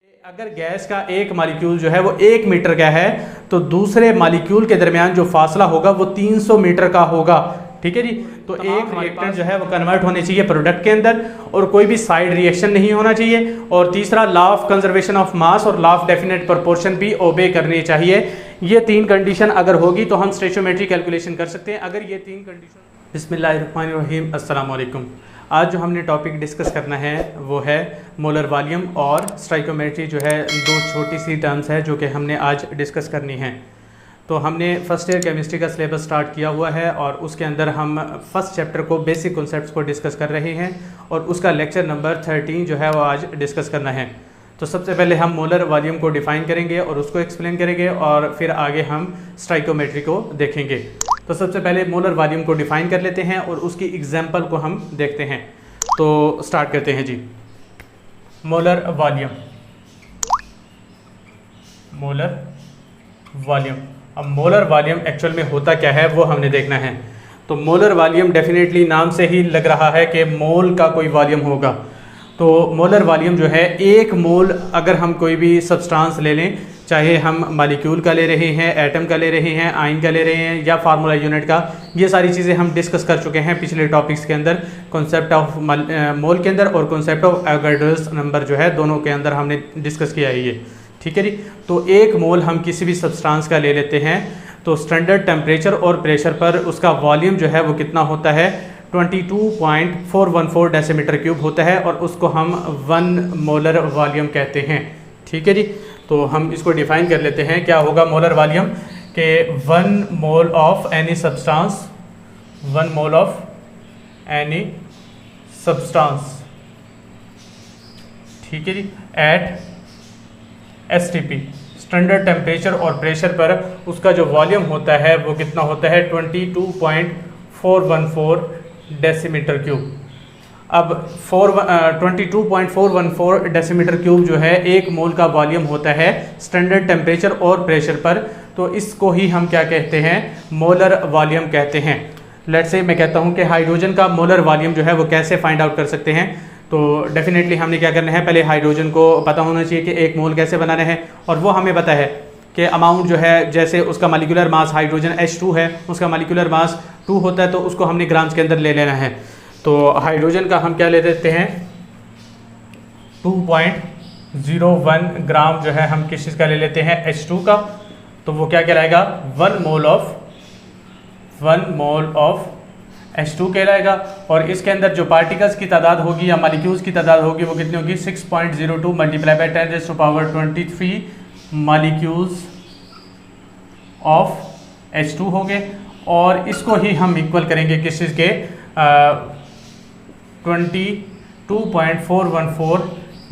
अगर गैस का एक मालिक्यूल जो है वो 1 मीटर का है तो दूसरे मालिक्यूल के दरमियान जो फासला होगा वो 300 मीटर का होगा। ठीक है जी। तो एक रिएक्टेंट जो है वो कन्वर्ट होने चाहिए प्रोडक्ट के अंदर और कोई भी साइड रिएक्शन नहीं होना चाहिए। और तीसरा, law of conservation of mass और लॉ ऑफ डेफिनेट प्रोपोर्शन भी ओबे करनी चाहिए। ये 3 कंडीशन अगर होगी तो हम स्टोइचियोमेट्री कैलकुलेशन कर सकते हैं। अगर ये 3 कंडीशन। बिस्मिल्लाहिर्रहमानिर्रहीम, अस्सलाम वालेकुम। आज जो हमने टॉपिक डिस्कस करना है वो है मोलर वॉल्यूम और स्टोइचियोमेट्री, जो है 2 छोटी सी टर्म्स है जो कि हमने आज डिस्कस करनी है। तो हमने फर्स्ट ईयर केमिस्ट्री का सिलेबस स्टार्ट किया हुआ है और उसके अंदर हम फर्स्ट चैप्टर को बेसिक कॉन्सेप्ट्स को डिस्कस कर रहे हैं और उसका लेक्चर नंबर 13 जो है वो आज डिस्कस करना है। तो सबसे पहले हम मोलर वॉल्यूम को डिफ़ाइन करेंगे और उसको एक्सप्लेन करेंगे और फिर आगे हम स्टोइचियोमेट्री को देखेंगे। तो सबसे पहले मोलर वॉल्यूम को डिफ़ाइन कर लेते हैं और उसकी एग्जांपल को हम देखते हैं। तो स्टार्ट करते हैं जी। Molar volume, molar volume. अब मोलर वॉल्यूम एक्चुअल में होता क्या है वो हमने देखना है। तो मोलर वॉल्यूम डेफिनेटली नाम से ही लग रहा है कि मोल का कोई वॉल्यूम होगा। तो मोलर वॉल्यूम जो है, 1 मोल अगर हम कोई भी सब्सटेंस ले लें, चाहे हम मॉलिक्यूल का ले रहे हैं, एटम का ले रहे हैं, आयन का ले रहे हैं या फार्मूला यूनिट का, ये सारी चीज़ें हम डिस्कस कर चुके हैं पिछले टॉपिक्स के अंदर। कॉन्सेप्ट ऑफ मोल के अंदर और कॉन्सेप्ट ऑफ एवोगाड्रोस नंबर जो है दोनों के अंदर हमने डिस्कस किया है ये। ठीक है जी। तो 1 मोल हम किसी भी सब्सटेंस का ले लेते हैं तो स्टैंडर्ड टेम्परेचर और प्रेशर पर उसका वॉल्यूम जो है वो कितना होता है, 22.414 डेसीमीटर क्यूब होता है और उसको हम 1 मोलर वॉल्यूम कहते हैं। ठीक है जी। तो हम इसको डिफाइन कर लेते हैं। क्या होगा मोलर वॉल्यूम के 1 mole of any substance, 1 mole of any substance, ठीक है जी, एट STP स्टैंडर्ड टेम्परेचर और प्रेशर पर उसका जो वॉल्यूम होता है वो कितना होता है, 22.414 डेसीमीटर क्यूब। अब 22.414 डेसीमीटर क्यूब जो है 1 मोल का वॉल्यूम होता है स्टैंडर्ड टेम्परेचर और प्रेशर पर। तो इसको ही हम क्या कहते हैं, मोलर वॉल्यूम कहते हैं। लेट्स से मैं कहता हूं कि हाइड्रोजन का मोलर वॉल्यूम जो है वो कैसे फाइंड आउट कर सकते हैं। तो डेफिनेटली हमने क्या करना है, पहले हाइड्रोजन को पता होना चाहिए कि 1 मोल कैसे बनाना है और वो हमें पता है कि अमाउंट जो है, जैसे उसका मॉलिक्यूलर मास हाइड्रोजन H2 है, उसका मॉलिक्यूलर मास 2 होता है तो उसको हमने ग्राम्स के अंदर ले लेना है। तो हाइड्रोजन का हम क्या ले देते हैं, 2.01 ग्राम जो है हम किस चीज़ का ले लेते हैं, H2 का। तो वो क्या कहलाएगा, 1 मोल ऑफ H2 कहलाएगा। और इसके अंदर जो पार्टिकल्स की तादाद होगी या मॉलिक्यूल्स की तादाद होगी वो कितनी होगी, 6.02 multiply by 10⁻23 molecules of H2 हो गए। और इसको ही हम इक्वल करेंगे किस चीज़ के, 22.414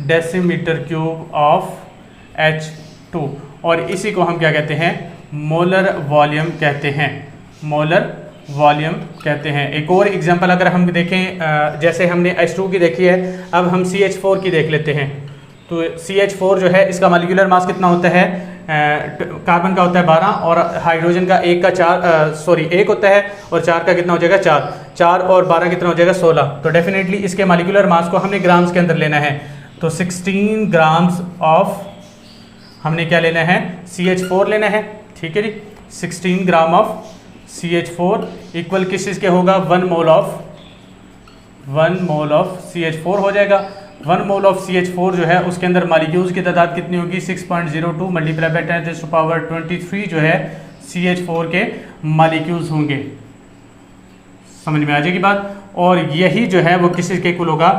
डेसीमीटर क्यूब ऑफ H2। और इसी को हम क्या कहते हैं, मोलर वॉल्यूम कहते हैं, मोलर वॉल्यूम कहते हैं। एक और एग्जांपल अगर हम देखें, जैसे हमने H2 की देखी है, अब हम CH4 की देख लेते हैं। तो CH4 जो है इसका मॉलिक्यूलर मास कितना होता है, कार्बन का होता है 12 और हाइड्रोजन का 1 होता है और 4 का कितना हो जाएगा, 4 और 12 कितना हो जाएगा, 16। तो डेफिनेटली इसके मॉलिक्यूलर मास को हमने ग्राम्स के अंदर लेना है। तो 16 ग्राम्स ऑफ हमने क्या लेना है, CH4 लेना है। ठीक है जी। 16 ग्राम ऑफ CH4 इक्वल किस चीज़ के होगा, 1 मोल ऑफ CH4 हो जाएगा। 1 मोल ऑफ CH4 जो है उसके अंदर मॉलिक्यूल्स की तादाद कितनी होगी, 6.02 मल्टीप्लाई बाय 10⁻23 जो है CH4 के मॉलिक्यूल्स होंगे। समझ में आ जाएगी बात। और यही जो है वो किस चीज़ के इक्वल होगा,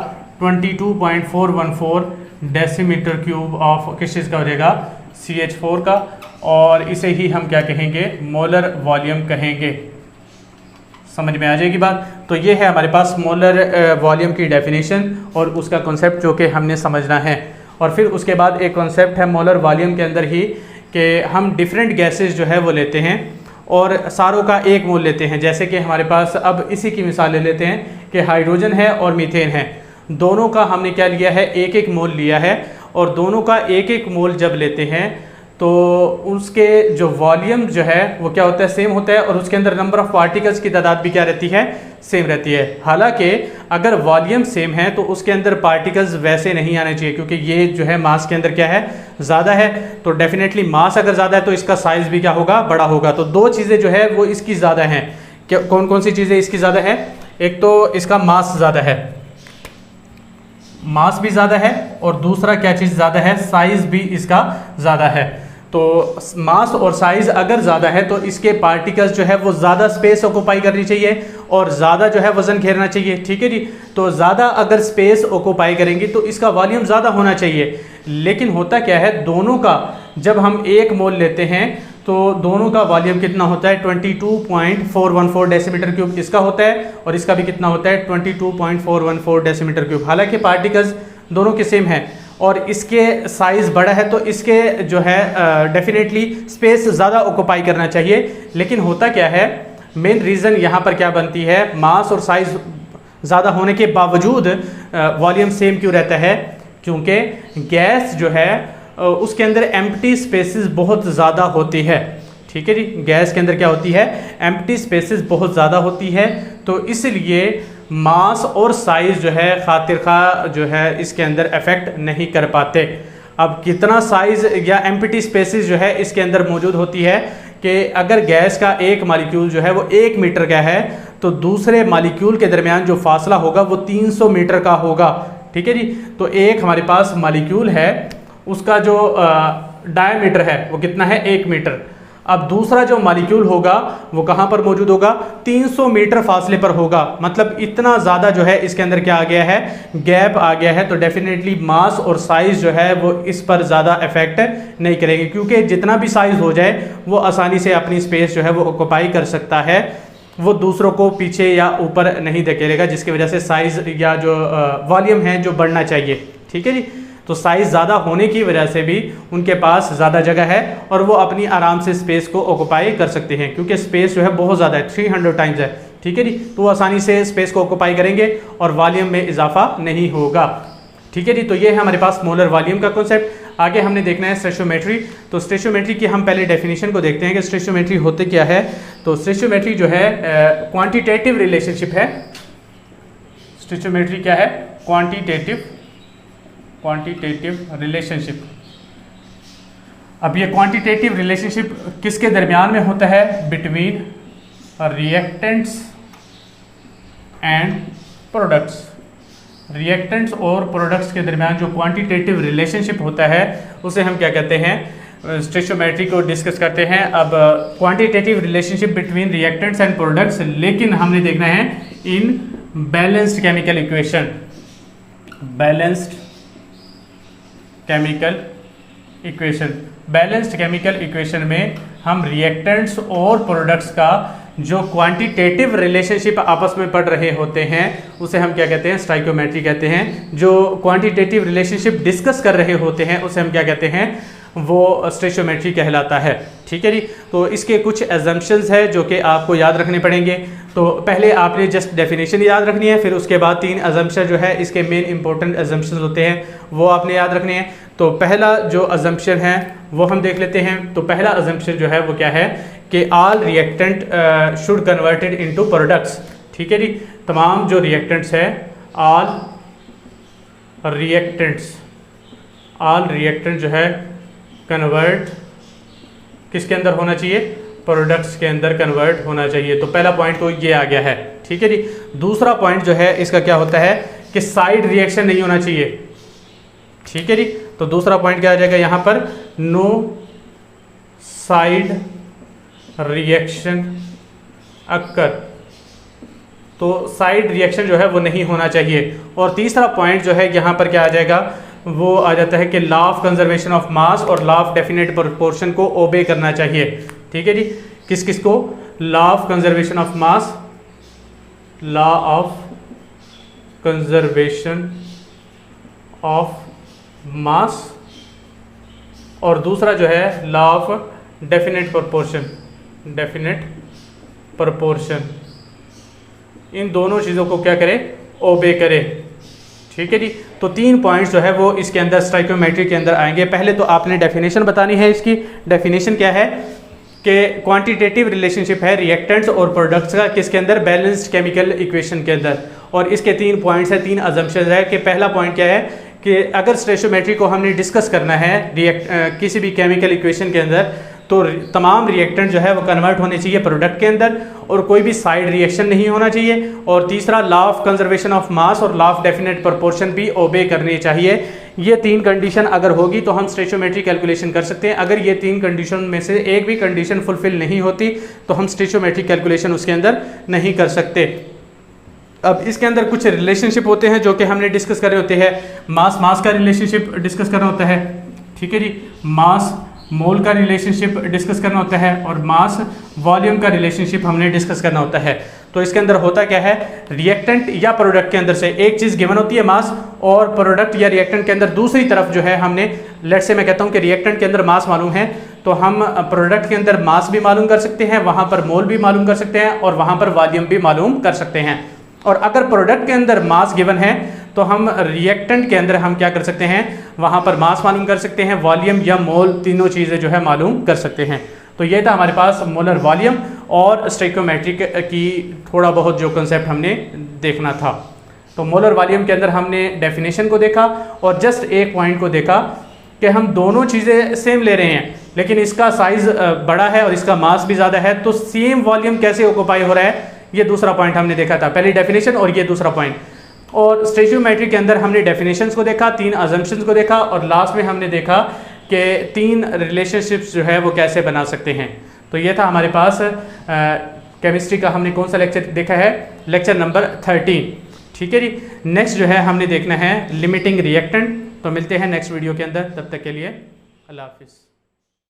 22.414 डेसीमीटर क्यूब ऑफ किस चीज़ का हो जाएगा, CH4 का। और इसे ही हम क्या कहेंगे, मोलर वॉल्यूम कहेंगे। समझ में आ जाएगी बात। तो ये है हमारे पास मोलर वॉल्यूम की डेफिनेशन और उसका कॉन्सेप्ट जो कि हमने समझना है। और फिर उसके बाद एक कॉन्सेप्ट है मोलर वॉल्यूम के अंदर ही कि हम डिफरेंट गैसेस जो है वो लेते हैं और सारों का 1 मोल लेते हैं। जैसे कि हमारे पास अब इसी की मिसाल ले लेते हैं कि हाइड्रोजन है और मीथेन है, दोनों का हमने क्या लिया है, 1-1 मोल लिया है। और दोनों का 1-1 मोल जब लेते हैं तो उसके जो वॉल्यूम जो है वो क्या होता है, सेम होता है, और उसके अंदर नंबर ऑफ पार्टिकल्स की तादाद भी क्या रहती है, सेम रहती है। हालांकि अगर वॉल्यूम सेम है तो उसके अंदर पार्टिकल्स वैसे नहीं आने चाहिए, क्योंकि ये जो है मास के अंदर क्या है, ज़्यादा है। तो डेफिनेटली मास अगर ज़्यादा है तो इसका साइज भी क्या होगा, बड़ा होगा। तो दो चीज़ें जो है वो इसकी ज़्यादा हैं। क्या, कौन कौन सी चीज़ें इसकी ज़्यादा है? एक तो इसका मास ज़्यादा है, मास भी ज़्यादा है, और दूसरा क्या चीज़ ज़्यादा है, साइज भी इसका ज़्यादा है। तो मास और साइज अगर ज़्यादा है तो इसके पार्टिकल्स जो है वो ज़्यादा स्पेस ऑक्यूपाई करनी चाहिए और ज़्यादा जो है वज़न घेरना चाहिए, ठीक है जी। तो ज़्यादा अगर स्पेस ऑक्यूपाई करेंगी तो इसका वॉल्यूम ज़्यादा होना चाहिए। लेकिन होता क्या है, दोनों का जब हम एक मोल लेते हैं तो दोनों का वॉल्यूम कितना होता है, 22.414 डेसीमीटर क्यूब इसका होता है, और इसका भी कितना होता है, 22.414 डेसीमीटर क्यूब। हालांकि पार्टिकल्स दोनों के सेम हैं और इसके साइज़ बड़ा है तो इसके जो है डेफिनेटली स्पेस ज़्यादा ऑक्यूपाई करना चाहिए। लेकिन होता क्या है, मेन रीज़न यहाँ पर क्या बनती है, मास और साइज़ ज़्यादा होने के बावजूद वॉल्यूम सेम क्यों रहता है? क्योंकि गैस जो है उसके अंदर एम्प्टी स्पेसेस बहुत ज़्यादा होती है, ठीक है जी। गैस के अंदर क्या होती है, एम्प्टी स्पेसेस बहुत ज़्यादा होती है। तो इसलिए मास और साइज़ जो है खातिर खा जो है इसके अंदर अफेक्ट नहीं कर पाते। अब कितना साइज़ या एम्प्टी स्पेसेस जो है इसके अंदर मौजूद होती है कि अगर गैस का एक मालिक्यूल जो है वो 1 मीटर का है तो दूसरे मालिक्यूल के दरमियान जो फासला होगा वो 300 मीटर का होगा, ठीक है जी। तो एक हमारे पास मालिक्यूल है, उसका जो डायमीटर है वो कितना है, 1 मीटर। अब दूसरा जो मालिक्यूल होगा वो कहाँ पर मौजूद होगा, 300 मीटर फासले पर होगा। मतलब इतना ज़्यादा जो है इसके अंदर क्या आ गया है, गैप आ गया है। तो डेफिनेटली मास और साइज़ जो है वो इस पर ज़्यादा इफेक्ट नहीं करेंगे, क्योंकि जितना भी साइज़ हो जाए वो आसानी से अपनी स्पेस जो है वो ऑक्यूपाई कर सकता है, वो दूसरों को पीछे या ऊपर नहीं धकेलेगा, जिसकी वजह से साइज़ या जो वॉल्यूम है जो बढ़ना चाहिए, ठीक है जी। तो साइज़ ज़्यादा होने की वजह से भी उनके पास ज़्यादा जगह है और वो अपनी आराम से स्पेस को ऑक्यूपाई कर सकते हैं, क्योंकि स्पेस जो है बहुत ज़्यादा है, 300 टाइम्स है, ठीक है जी। तो वो आसानी से स्पेस को ऑक्यूपाई करेंगे और वॉल्यूम में इजाफा नहीं होगा, ठीक है जी। तो ये है हमारे पास मोलर वॉल्यूम का कॉन्सेप्ट। आगे हमने देखना है स्टोइचियोमेट्री। तो स्टोइचियोमेट्री की हम पहले डेफिनेशन को देखते हैं कि स्टोइचियोमेट्री होते क्या है। तो स्टोइचियोमेट्री जो है क्वांटिटेटिव रिलेशनशिप है। स्टोइचियोमेट्री क्या है, क्वांटिटेटिव रिलेशनशिप। अब ये क्वांटिटेटिव रिलेशनशिप किसके दरमियान में होता है, between reactants and products. Reactants और प्रोडक्ट्स के दरमियान जो क्वांटिटेटिव रिलेशनशिप होता है उसे हम क्या कहते हैं, स्टोइचियोमेट्री को डिस्कस करते हैं। अब quantitative relationship between reactants and products, लेकिन हमने देखना है इन balanced chemical equation. Balanced chemical equation, balanced chemical equation में हम रिएक्टेंट्स और प्रोडक्ट्स का जो क्वांटिटेटिव रिलेशनशिप आपस में पढ़ रहे होते हैं उसे हम क्या कहते हैं, स्टोइचियोमेट्री कहते हैं। जो क्वांटिटेटिव रिलेशनशिप डिस्कस कर रहे होते हैं उसे हम क्या कहते हैं, वो स्टोइचियोमेट्री कहलाता है, ठीक है जी। तो इसके कुछ एजम्पशंस है जो कि आपको याद रखने पड़ेंगे। तो पहले आपने जस्ट डेफिनेशन याद रखनी है, फिर उसके बाद 3 एजम्पशन जो है इसके मेन इंपॉर्टेंट एजम्पशंस होते हैं वो आपने याद रखने हैं। तो पहला जो एजम्पशन है वो हम देख लेते हैं। तो पहला एजम्पशन जो है वो क्या है कि all reactant should converted into products, ठीक है जी। तमाम जो रिएक्टेंट्स है, ऑल रिएक्टेंट जो है कन्वर्ट किसके अंदर होना चाहिए, प्रोडक्ट्स के अंदर कन्वर्ट होना चाहिए। तो पहला पॉइंट तो ये आ गया है, ठीक है जी। दूसरा पॉइंट जो है इसका क्या होता है कि साइड रिएक्शन नहीं होना चाहिए, ठीक है जी। तो दूसरा पॉइंट क्या आ जाएगा यहाँ पर, नो साइड रिएक्शन अक्कर। तो साइड रिएक्शन जो है वो नहीं होना चाहिए। और तीसरा पॉइंट जो है यहाँ पर क्या आ जाएगा, वो आ जाता है कि law of conservation of mass और लॉ ऑफ डेफिनेट प्रोपोर्शन को ओबे करना चाहिए, ठीक है जी। किस किस को, law of conservation of mass, law of conservation of mass, और दूसरा जो है लॉ ऑफ डेफिनेट प्रोपोर्शन। इन दोनों चीज़ों को क्या करें, ओबे करें, ठीक है जी। तो 3 पॉइंट्स जो है वो इसके अंदर स्टोइकियोमेट्री के अंदर आएंगे। पहले तो आपने डेफिनेशन बतानी है। इसकी डेफिनेशन क्या है कि क्वांटिटेटिव रिलेशनशिप है रिएक्टेंट्स और प्रोडक्ट्स का किसके अंदर, बैलेंस्ड केमिकल इक्वेशन के अंदर। और इसके 3 पॉइंट्स है, 3 अजम्पशंस है कि पहला पॉइंट क्या है कि अगर स्टोइकियोमेट्री को हमने डिस्कस करना है किसी भी केमिकल इक्वेशन के अंदर, तो तमाम रिएक्टेंट जो है वो कन्वर्ट होने चाहिए प्रोडक्ट के अंदर और कोई भी साइड रिएक्शन नहीं होना चाहिए। और तीसरा, law of conservation of mass और लॉ ऑफ डेफिनेट प्रोपोर्शन भी ओबे करनी चाहिए। ये 3 कंडीशन अगर होगी तो हम स्टोइकियोमेट्री कैलकुलेशन कर सकते हैं। अगर ये 3 कंडीशन में से एक भी कंडीशन फुलफिल नहीं होती तो हम स्टोइकियोमेट्री कैलकुलेशन उसके अंदर नहीं कर सकते। अब इसके अंदर कुछ रिलेशनशिप होते हैं जो कि हमने डिस्कस कर रहे होते हैं। मास का रिलेशनशिप डिस्कस करना होता है, ठीक है जी। मास मोल का रिलेशनशिप डिस्कस करना होता है और मास वॉल्यूम का रिलेशनशिप हमने डिस्कस करना होता है। तो इसके अंदर होता क्या है, रिएक्टेंट या प्रोडक्ट के अंदर से एक चीज़ गिवन होती है मास, और प्रोडक्ट या रिएक्टेंट के अंदर दूसरी तरफ जो है हमने, लेट से मैं कहता हूँ कि रिएक्टेंट के अंदर मास मालूम है तो हम प्रोडक्ट के अंदर मास भी मालूम कर सकते हैं, वहाँ पर मोल भी मालूम कर सकते हैं और वहाँ पर वॉल्यूम भी मालूम कर सकते हैं। और अगर प्रोडक्ट के अंदर मास गिवन है तो हम रिएक्टेंट के अंदर हम क्या कर सकते हैं, वहाँ पर मास मालूम कर सकते हैं, वॉल्यूम या मोल तीनों चीज़ें जो है मालूम कर सकते हैं। तो ये था हमारे पास मोलर वॉल्यूम और स्टोइकियोमेट्री की थोड़ा बहुत जो कंसेप्ट हमने देखना था। तो मोलर वॉल्यूम के अंदर हमने डेफिनेशन को देखा और जस्ट एक पॉइंट को देखा कि हम दोनों चीज़ें सेम ले रहे हैं लेकिन इसका साइज़ बड़ा है और इसका मास भी ज़्यादा है, तो सेम वॉल्यूम कैसे ऑक्यूपाई हो रहा है, ये दूसरा पॉइंट हमने देखा था। पहली डेफिनेशन और ये दूसरा पॉइंट। और स्टोइकियोमेट्री के अंदर हमने डेफिनेशंस को देखा, 3 अजम्पशंस को देखा और लास्ट में हमने देखा कि 3 रिलेशनशिप्स जो है वो कैसे बना सकते हैं। तो ये था हमारे पास केमिस्ट्री का हमने कौन सा लेक्चर देखा है, लेक्चर नंबर 13, ठीक है जी। नेक्स्ट जो है हमने देखना है लिमिटिंग रिएक्टेंट। तो मिलते हैं नेक्स्ट वीडियो के अंदर, तब तक के लिए अल्लाह हाफिज़।